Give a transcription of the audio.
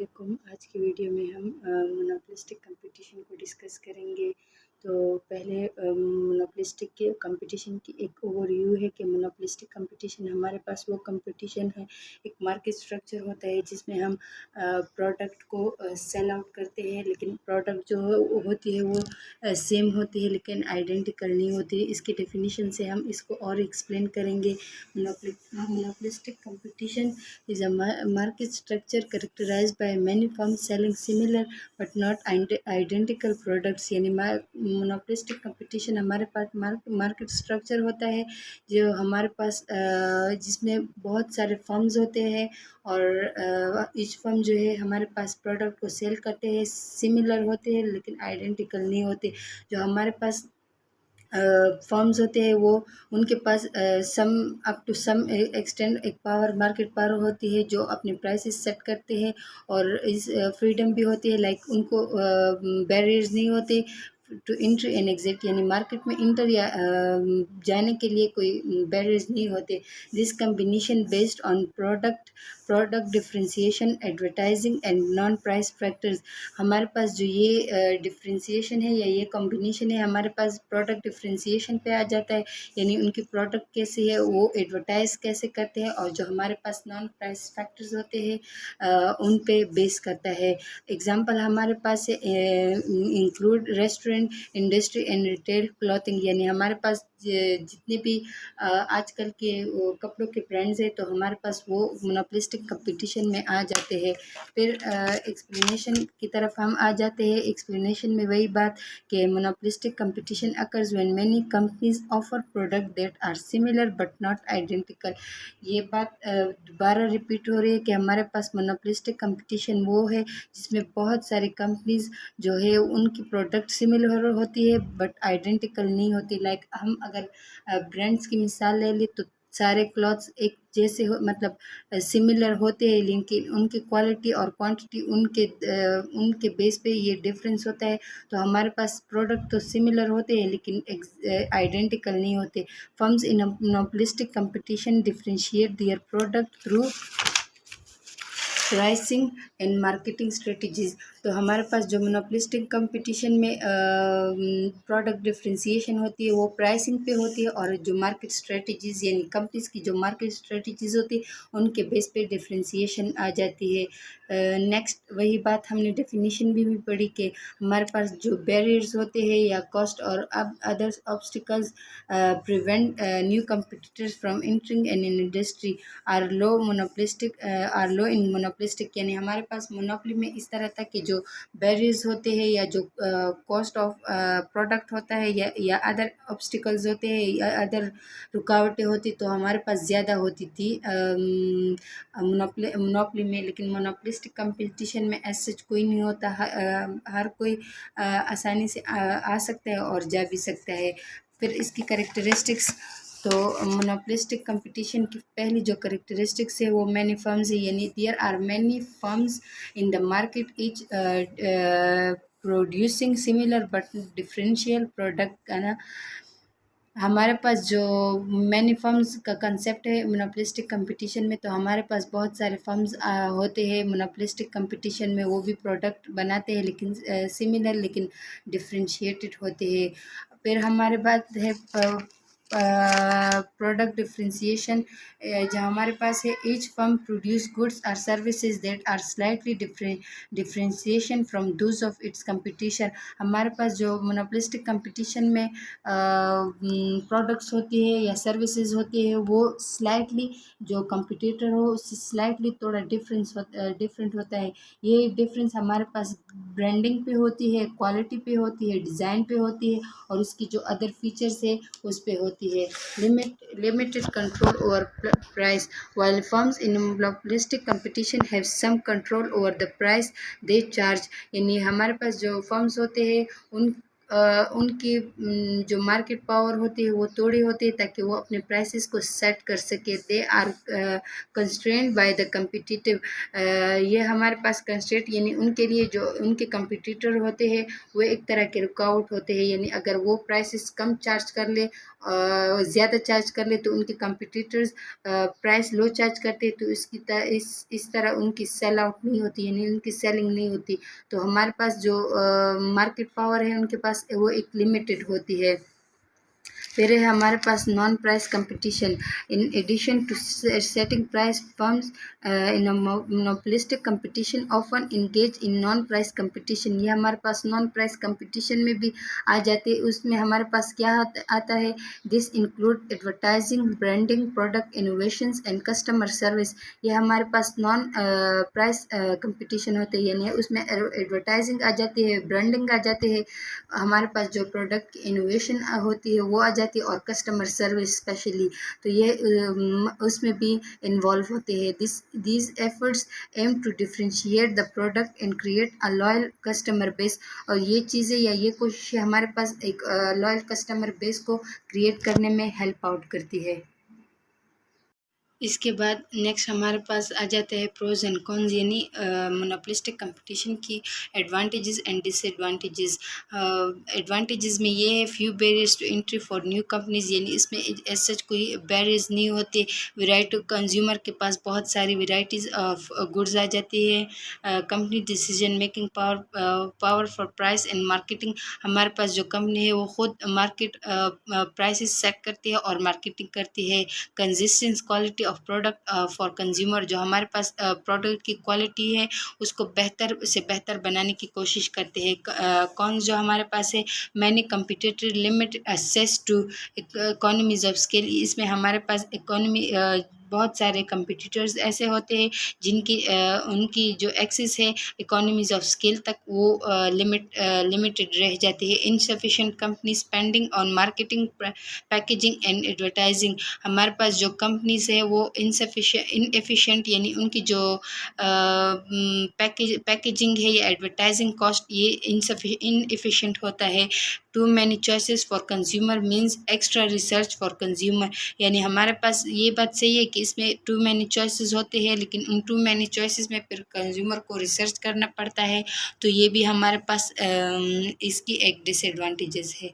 वालेकुम। आज की वीडियो में हम मोनोपोलिस्टिक कंपटीशन को डिस्कस करेंगे। तो पहले मोनोपोलिस्टिक के कंपटीशन की एक ओवरव्यू है कि मोनोपोलिस्टिक कंपटीशन हमारे पास वो कंपटीशन है, एक मार्केट स्ट्रक्चर होता है जिसमें हम प्रोडक्ट को सेल आउट करते हैं, लेकिन प्रोडक्ट जो होती है वो सेम होती है लेकिन आइडेंटिकल नहीं होती। इसकी डेफिनेशन से हम इसको और एक्सप्लेन करेंगे। Monopolistic competition is a market structure characterized by many firms selling similar but not identical products। यानी मोनोपोलिस्टिक कंपटीशन हमारे पास मार्केट स्ट्रक्चर होता है जो हमारे पास जिसमें बहुत सारे फर्म्स होते हैं और ईच फर्म जो है हमारे पास प्रोडक्ट को सेल करते हैं, सिमिलर होते हैं लेकिन आइडेंटिकल नहीं होते। जो हमारे पास फर्म्स होते हैं वो उनके पास some up to some extent एक पावर मार्केट पावर होती है जो अपने प्राइसेस सेट करते हैं और इस फ्रीडम भी होती है, लाइक उनको बैरियर्स नहीं होते टू इंटर एंड एग्जिट, यानी मार्केट में इंटर या जाने के लिए कोई बैरियर्स नहीं होते। This combination based on product differentiation, advertising and non price factors. हमारे पास जो ये डिफ्रेंशिएशन है या ये कॉम्बिनेशन है, हमारे पास प्रोडक्ट डिफ्रेंशिएशन पे आ जाता है, यानी उनकी प्रोडक्ट कैसे है, वो एडवर्टाइज कैसे करते हैं, और जो हमारे पास नॉन प्राइस फैक्टर्स होते हैं उन पे बेस करता है। एग्जांपल हमारे पास include restaurant industry and retail clothing, यानी हमारे पास जितने भी आजकल के कपड़ों के ब्रांड्स हैं तो हमारे पास वो मोनोपोलिस्टिक कंपटीशन में आ जाते हैं। फिर एक्सप्लेनेशन की तरफ हम आ जाते हैं। एक्सप्लेनेशन में वही बात कि monopolistic competition occurs when many companies offer product that are similar but not identical. ये बात दोबारा रिपीट हो रही है कि हमारे पास मोनोपोलिस्टिक कंपटीशन वो है जिसमें बहुत सारी कंपनीज जो है उनकी प्रोडक्ट सिमिलर होती है बट आइडेंटिकल नहीं होती। लाइक हम अगर ब्रांड्स की मिसाल ले लें तो सारे क्लॉथ्स एक जैसे हो, मतलब सिमिलर होते हैं लेकिन उनकी क्वालिटी और क्वांटिटी उनके बेस पे ये डिफरेंस होता है। तो हमारे पास प्रोडक्ट तो सिमिलर होते हैं लेकिन आइडेंटिकल नहीं होते। Firms in monopolistic competition differentiate their product through pricing and marketing strategies. तो हमारे पास जो मोनोपोलिस्टिक कंपटीशन में प्रोडक्ट डिफ्रेंशिएशन होती है वो प्राइसिंग पे होती है, और जो मार्केट स्ट्रेटजीज यानी कंपनीज की जो मार्केट स्ट्रेटजीज होती है उनके बेस पे डिफ्रेंशिएशन आ जाती है। नेक्स्ट वही बात हमने डेफिनेशन भी पढ़ी कि हमारे पास जो बैरियर्स होते हैं या कॉस्ट और others obstacles prevent new competitors from entering an industry are low in monopolistic, यानी हमारे पास मोनोपोली में इस तरह था कि जो बैरियर्स होते हैं या जो कॉस्ट ऑफ प्रोडक्ट होता है या अदर ऑब्स्टिकल्स होते हैं या अदर रुकावटें होती तो हमारे पास ज़्यादा होती थी मोनोपोली में। लेकिन मोनोपोलिस्टिक कंपटीशन में ऐसा कोई नहीं होता, हर कोई आसानी से आ सकता है और जा भी सकता है। फिर इसकी करेक्टरिस्टिक्स, तो मोनोपोलिस्टिक कंपटीशन की पहली जो करेक्टरिस्टिक्स है वो मैनी फर्म्स है, यानी there are many firms in the market each producing similar but differential product है ना। हमारे पास जो मैनी फर्म्स का कंसेप्ट है मोनोपोलिस्टिक कंपटीशन में, तो हमारे पास बहुत सारे फर्म्स होते हैं मोनोपोलिस्टिक कंपटीशन में, वो भी प्रोडक्ट बनाते हैं लेकिन सिमिलर लेकिन डिफरेंशिएटेड होते हैं। फिर हमारे पास है प्रोडक्ट डिफ्रेंशिएशन, जो हमारे पास है ईच फर्म प्रोड्यूस गुड्स और services that are slightly differentiation from those of its competition. हमारे पास जो मोनोपोलिस्टिक कंपटीशन में प्रोडक्ट्स होती है या सर्विसेज होती है वो स्लाइटली जो कंपटीटर हो उससे स्लाइटली थोड़ा डिफरेंट होता है। ये डिफरेंस हमारे पास ब्रांडिंग पे होती है, क्वालिटी पे होती है, डिज़ाइन पे होती है और उसकी जो अदर फीचर्स है उस पे होती है। Limited control over price, while firms in monopolistic competition have some control over the price they charge, यानी हमारे पास जो फर्म्स होते हैं उनकी जो मार्केट पावर होती है वो थोड़ी होती है ताकि वो अपने प्राइसेस को सेट कर सके। They are constrained by the competitive, ये हमारे पास कंस्ट्रेंट यानी उनके लिए जो उनके कंपिटिटर होते हैं वो एक तरह के रुकावट होते हैं, यानी अगर वो प्राइसेस कम चार्ज कर ले ज़्यादा चार्ज कर ले तो उनके कंपटीटर्स प्राइस लो चार्ज करते, तो इस तरह उनकी सेल आउट नहीं होती, यानी उनकी सेलिंग नहीं होती। तो हमारे पास जो मार्केट पावर है उनके पास वो एक लिमिटेड होती है। फिर है हमारे पास non price competition. In addition to setting price, firms in monopolistic competition often engage in non price competition. ये हमारे पास नॉन प्राइस कंपटीशन में भी आ जाते हैं। उसमें हमारे पास क्या आता है, this include advertising, branding, product innovations and customer service. ये हमारे पास नॉन प्राइस कंपटीशन होते हैं, यानी उसमें एडवर्टाइजिंग आ जाती है, ब्रांडिंग आ जाती है, हमारे पास जो प्रोडक्ट इनोवेशन होती है वो आ जाती है, और कस्टमर सर्विस स्पेशली तो ये उसमें भी इन्वॉल्व होते हैं। These efforts aim to differentiate the product and create a loyal customer base. और ये चीज़ें या ये कोशिशें हमारे पास एक लॉयल कस्टमर बेस को क्रिएट करने में हेल्प आउट करती है। इसके बाद नेक्स्ट हमारे पास आ जाते हैं प्रोज एंड कॉन्स, यानी मोनोपोलिस्टिक कंपटीशन की एडवांटेजेस एंड डिसएडवांटेजेस। एडवांटेजेस में ये है few barriers to entry for new companies, यानी इसमें एज सच कोई बैरियर्स नहीं होते। वैरायटी, कंज्यूमर के पास बहुत सारी वैरायटीज़ ऑफ गुड्स आ जाती है। Company decision making power for price and marketing. हमारे पास जो कंपनी है वो खुद मार्केट प्राइसेस सेट करती है और मार्केटिंग करती है। Consistence quality of product for consumer, जो हमारे पास प्रोडक्ट की क्वालिटी है उसको बेहतर से बेहतर बनाने की कोशिश करते हैं। कौन जो हमारे पास है, many competitor limit access to economies of scale. इसमें हमारे पास बहुत सारे कंपटीटर्स ऐसे होते हैं जिनकी उनकी जो एक्सेस है इकोनॉमीज ऑफ स्केल तक वो लिमिटेड रह जाती है। Insufficient company spending on marketing, packaging and advertising. हमारे पास जो कंपनीज है वो इनएफिशिएंट, यानी उनकी जो पैकेजिंग है या एडवर्टाइजिंग कॉस्ट ये इनएफिशिएंट होता है। Too many choices for consumer means extra research for consumer, यानी हमारे पास ये बात सही है कि इसमें टू मैनी चॉइसेस होते हैं, लेकिन उन टू मैनी चॉइसेस में फिर कंज्यूमर को रिसर्च करना पड़ता है, तो ये भी हमारे पास इसकी एक डिसएडवांटेजेस है।